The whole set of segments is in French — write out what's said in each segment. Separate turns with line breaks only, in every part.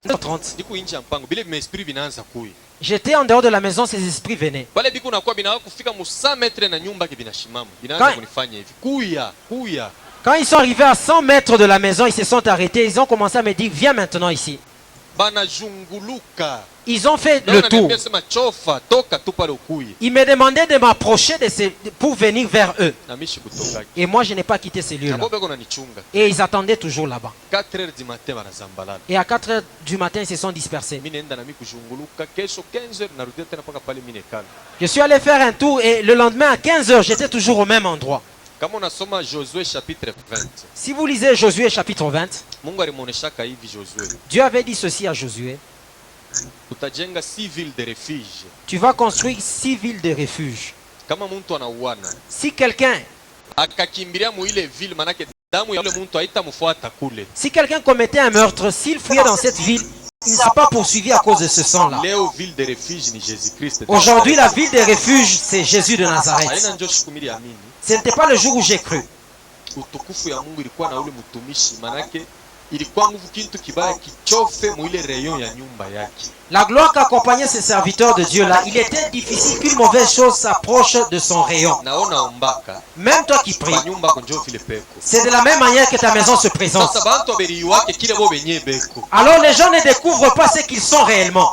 9h30.
Ndiko inchi ya mpango bile esprit binaanza kuya.
J'étais en dehors de la maison, ces esprits venaient.
Bale biku nakuwa binaanza kufika mu 100 metre na nyumba ke binashimama. Binaanza kunifanya hivi. Kuya.
Quand ils sont arrivés à 100 mètres de la maison, ils se sont arrêtés. Ils ont commencé à me dire, viens maintenant ici. Ils ont fait le tour. Ils me demandaient de m'approcher pour venir vers eux. Et moi, je n'ai pas quitté ces lieux-là. Et ils attendaient toujours là-bas. Et à 4 h du matin, ils se sont dispersés. Je suis allé faire un tour et le lendemain, à 15 h, j'étais toujours au même endroit. Si vous lisez Josué chapitre 20, Dieu avait dit ceci à Josué. Tu vas construire 6 villes de refuge. Si quelqu'un commettait un meurtre, s'il fouillait dans cette ville, il ne sera pas poursuivi à cause de ce sang-là. Aujourd'hui, la ville de refuge, c'est Jésus de Nazareth. Ce n'était pas le jour où j'ai cru. La gloire qu'accompagnait ces serviteurs de Dieu là, il était difficile qu'une mauvaise chose s'approche de son rayon. Même toi qui pries, c'est de la même manière que ta maison se présente. Alors les gens ne découvrent pas ce qu'ils sont réellement.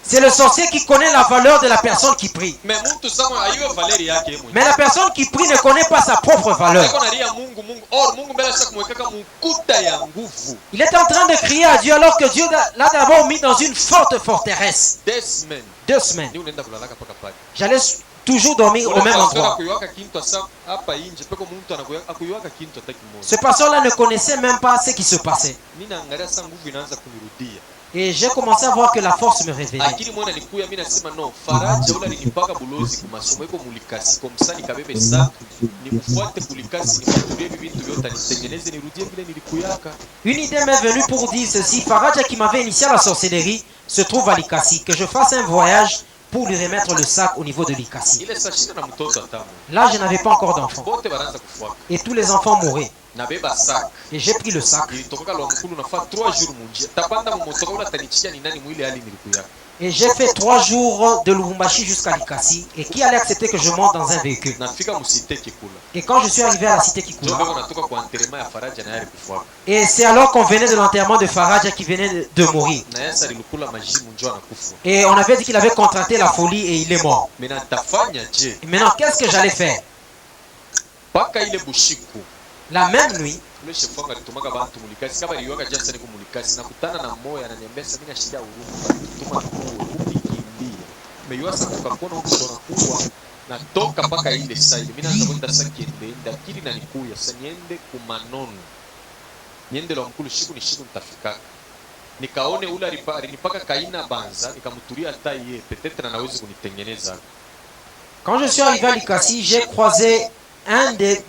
C'est le sorcier qui connaît la valeur de la personne qui prie. Mais la personne qui prie ne connaît pas sa propre valeur. Il est en train de crier à Dieu alors que Dieu l'a d'abord mis dans une forte forteresse. 2 semaines. J'allais toujours dormir au même endroit. Ce pasteur-là ne connaissait même pas ce qui se passait. Et j'ai commencé à voir que la force me révélait. Une idée m'est venue pour dire ceci. Faraja qui m'avait initié à la sorcellerie se trouve à Likasi. Que je fasse un voyage pour lui remettre le sac au niveau de Likasi. Là, je n'avais pas encore d'enfant. Et tous les enfants mouraient. Et j'ai pris le sac. Et j'ai fait 3 jours de Lubumbashi jusqu'à Likasi. Et qui allait accepter que je monte dans un véhicule? Et quand je suis arrivé à la cité Kikula, et c'est alors qu'on venait de l'enterrement de Faraja qui venait de mourir. Et on avait dit qu'il avait contracté la folie et il est mort. Maintenant, qu'est-ce que j'allais faire? La même nuit, quand je suis arrivé à Likasi, j'ai croisé un des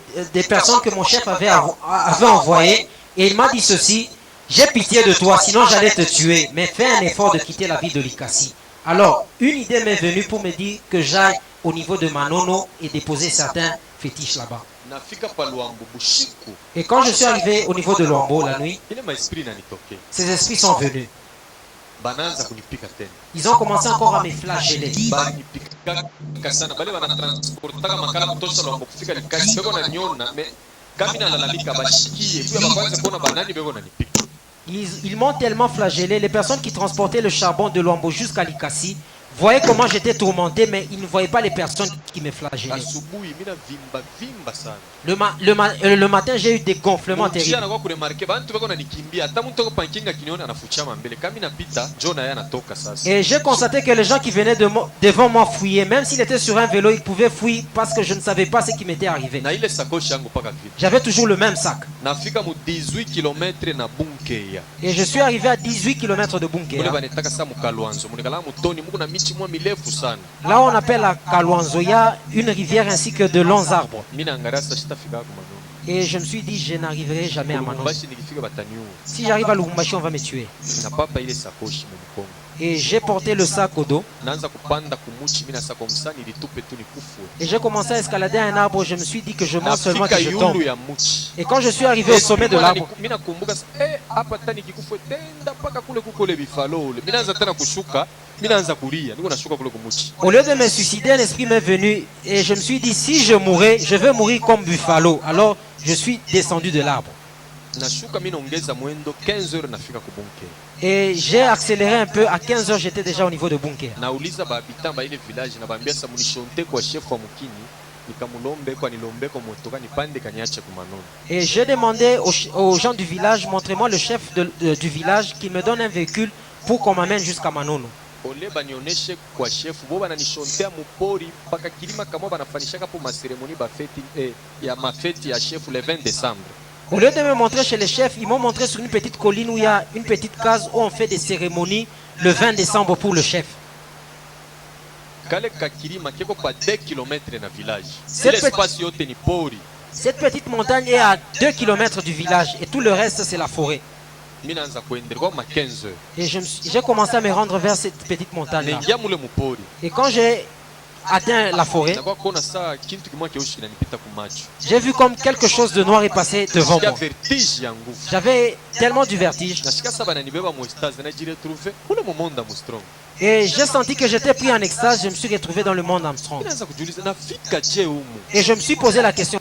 personnes que mon chef avait envoyé et il m'a dit ceci: j'ai pitié de toi, sinon j'allais te tuer, mais fais un effort de quitter la ville de Likasi. Alors, une idée m'est venue pour me dire que j'aille au niveau de Manono et déposer certains fétiches là-bas. Et quand je suis arrivé au niveau de Luambo la nuit, ces esprits sont venus. Ils ont commencé encore à me flageller. Ils m'ont tellement flagellé. Les personnes qui transportaient le charbon de Luambo jusqu'à Likasi voyaient comment j'étais tourmenté, mais ils ne voyaient pas les personnes qui me flagellaient. Le matin, j'ai eu des gonflements terribles. Et j'ai constaté que les gens qui venaient devant moi fuyaient. Même s'il était sur un vélo, ils pouvaient fuir parce que je ne savais pas ce qui m'était arrivé. J'avais toujours le même sac. Et je suis arrivé à 18 km de Bunkeya. Là on appelle à Kalwanzo, il y a une rivière ainsi que de longs arbres. Et je me suis dit, je n'arriverai jamais à Manono.
Lubumbashi nikifika bataniua.
Si j'arrive à Lubumbashi, on va me tuer.
Na papa ile sakoshi mu mkongo.
Et j'ai porté le sac au dos.
Naanza kupanda kumuchi mina sako msani nilitupe tu nikufwe.
Et j'ai commencé à escalader un arbre. Je me suis dit que je monte seulement que je
Nafika
tombe.
yulu ya muchi.
Et quand je suis arrivé au sommet de l'arbre,
Mina kumbuka hapa tani kikufwe tenda paka kule kukole bifalo ule. Mina anza tena kushuka, mina anza kulia. Niko nashuka kule kumuchi.
au lieu de me suicider, un esprit m'est venu et je me suis dit, si je mourais, je vais mourir comme buffalo. Alors, je suis descendu de l'arbre.
Nashuka mina ongeza mwendo 15 heures nafika ku bunker.
Et j'ai accéléré un peu. À 15 heures, j'étais déjà au niveau de bunker.
Nauliza bahabitant ba ile village na baambia sa munishonte kwa chef wa mukini. Nikamulombe kwa nilombe kwa motoka nipande kaniache ku Manono.
Et j'ai demandé aux gens du village, montrez-moi le chef du village qui me donne un véhicule pour qu'on m'amène jusqu'à Manono.
Ole banioneshe kwa chef bo bananishontea mupori mpaka kilima kama banafanishaka po maseremoni bafeti ya mafeti ya chef le 20 décembre.
Au lieu de me montrer chez les chefs, ils m'ont montré sur une petite colline où il y a une petite case où on fait des cérémonies le 20 décembre pour le chef.
Kale kakilima keko pa 2 km na village.
Cette
Ile espace yote ni pori.
Cette petite montagne est à 2 km du village et tout le reste c'est la forêt.
Mina anza kuendelea kwa 15 heures.
Et j'ai commencé à me rendre vers cette petite montagne-là.
Nengia mule mupori.
Et quand j'ai atteint la forêt,
Nakuwa kuona saa kintu kimoja keushi kinanipita kumacho.
j'ai vu comme quelque chose de noir est passé devant
Nasikia
moi.
vertige ya nguvu.
J'avais tellement du vertige
Nashika sasa bananibeba mu stase na jiretrouve kule mu monde mu strong.
et j'ai senti que j'étais pris en extase. Je me suis retrouvé dans le monde Armstrong.
Naanza kujiuliza nafika je humu.
Et je me suis posé la question.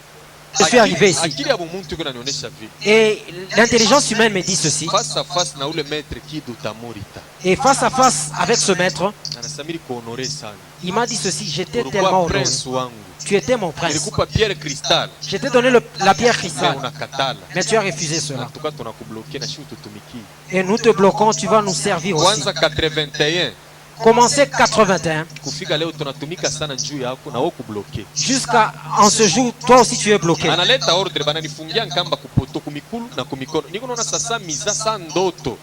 Je suis arrivé ici.
Akili ya muntu kuna nionyesha vile.
Et l'intelligence humaine me dit ceci.
Face à face na ule maître Kidu Tamorita.
Et face à face avec ce maître,
Anasamiri kuhonorer sana.
il m'a dit ceci. J'étais tellement
Ulikuwa
honoré.
prince wangu.
Tu étais mon prince.
Nilikupa pierre cristal.
Je t'ai donné la pierre
Mais
cristal.
unakatala.
Mais tu as refusé cela.
Tuka tunakublokia na shi ututumiki.
Et nous te bloquons. Tu vas nous servir aussi.
Kwanza 81
Commencez 81
kufika leo tunatumika sana juu yako na wewe kubloke.
jusqu'à en ce jour, toi aussi tu es bloqué.
Analeta ordre bananifungia nkamba kupoto kumikulu na kumikono. Niko naona sasa miza sa ndoto.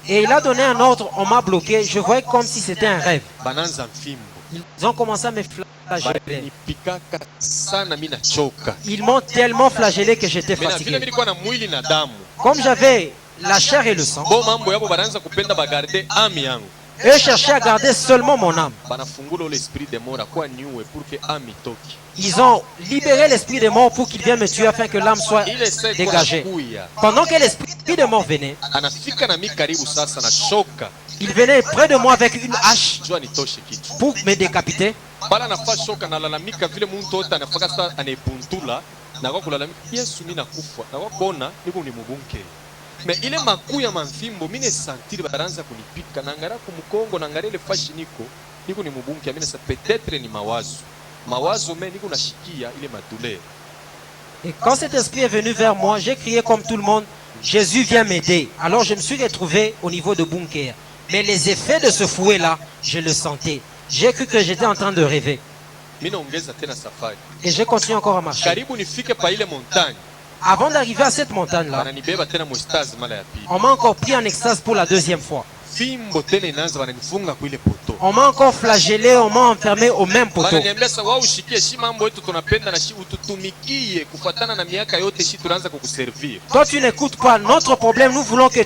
Et il a donné un ordre, on m'a bloqué. Je voyais comme si c'était un rêve.
Bananza mfimbo.
Ils ont commencé à me flageller.
Banipikaka sana mimi nachoka.
Ils m'ont tellement flagellé que j'étais
Mimi na vile
fatigué.
nilikuwa na mwili na damu.
Comme j'avais la chair et le sang,
Bo mambo yabo banaanza kupenda bagarde ami yangu.
eux cherchaient à garder seulement mon âme.
Banafungula ule esprit de mort kwa niue pour que ami toki.
Ils ont libéré l'esprit de mort pour qu'il vienne me tuer afin que l'âme soit
Ile seko
dégagée.
nakuya.
Pendant que l'esprit de mort venait,
Anafika na mimi karibu sasa na shoka.
il venait près de moi avec une hache
Jua nitoshe kitu.
pour me décapiter.
Bala nafa shoka nalalamika vile muntu wote anafaka sasa anaepuntula na kwa kulalamika Yesu mimi nakufa. Na kwa kuona niko ni mubunke. Me ile makuu ya mamfimbo mine sentire baranza kunipika na ngara kumukongo na ngara ile fashi niko ni mubunke mimi sa peut-être ni mawazo mais niko nashikia ile madouleur.
Et quand cet esprit est venu vers moi, j'ai crié comme tout le monde, Jésus vient m'aider. Alors je me suis retrouvé au niveau de bunker. Mais les effets de ce fouet-là, je le sentais. J'ai cru que j'étais en train de rêver.
Mimi naongeza tena safari.
Et j'ai continué encore à marcher.
Karibu nifike pa ile montagne.
Avant d'arriver à cette montagne-là,
Bananibeba tena mustaz mala ya pili.
on m'a encore pris en extase pour la deuxième fois.
Fimbo tena inaanza bananifunga kwa ile poto.
On m'a encore flagellé, on m'a enfermé au même poteau.
Bananiambia sasa wao ushikie shi mambo yetu tunapenda na shi ututumikie kufuatana na miaka yote shi tunaanza kukuservir.
Toi, tu n'écoutes pas. Notre problème, nous voulons que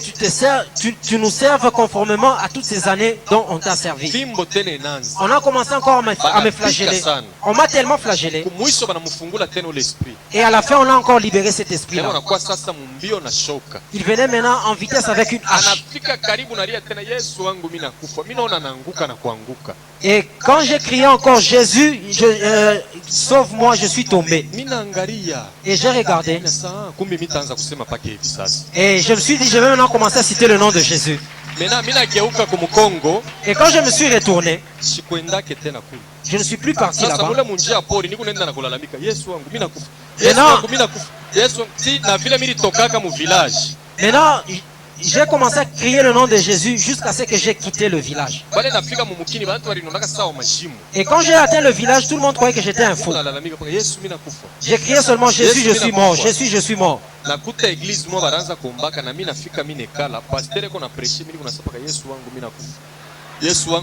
tu nous serves conformément à toutes ces années dont on t'a servi.
Fimbo tena inaanza.
On a commencé encore à me flageller. On m'a tellement flagellé.
Kumwisho banamufungula tena ule esprit.
Et à la fin, on a encore libéré cet
Leo
esprit-là.
anakuwa sasa mumbio na shoka.
Il venait maintenant en vitesse avec une hache.
Anafika karibu na ria tena Yesu wangu mimi nakufa. Mimi naona naanguka na kuanguka.
Et quand j'ai crié encore Jésus, sauve-moi, je suis tombé.
Mimi naangalia.
Et j'ai regardé.
Sasa kumbe mimi taanza kusema pake hivi sasa.
Et je me suis dit, je vais maintenant commencer à citer le nom de Jésus.
Mena mimi nageuka kumkongo.
Et quand je me suis retourné,
Sikwendake tena kule.
je ne suis plus parti
Sasa
là-bas.
mule munjia pori niko nenda na kulalamika Yesu wangu mimi nakufa.
Mais
Yesu
non.
wangu mimi nakufa. Yesu si na vile mimi tokaka mu village.
Maintenant, j'ai commencé à crier le nom de Jésus jusqu'à ce que j'ai quitté le village.
Bale nafika mu mukini bantu walinonaka sawa majimu.
Et quand j'ai atteint le village, tout le monde croyait que j'étais un fou.
Nalalamika paka Yesu mimi nakufa.
J'ai crié seulement Jésus, je suis mort, Jésus, je suis mort.
Nakuta eglise mwa baranza kuombaka na mimi nafika mimi nekala pasteur ko na prêcher mimi kuna sapa Yesu wangu mimi nakufa. Yesu wangu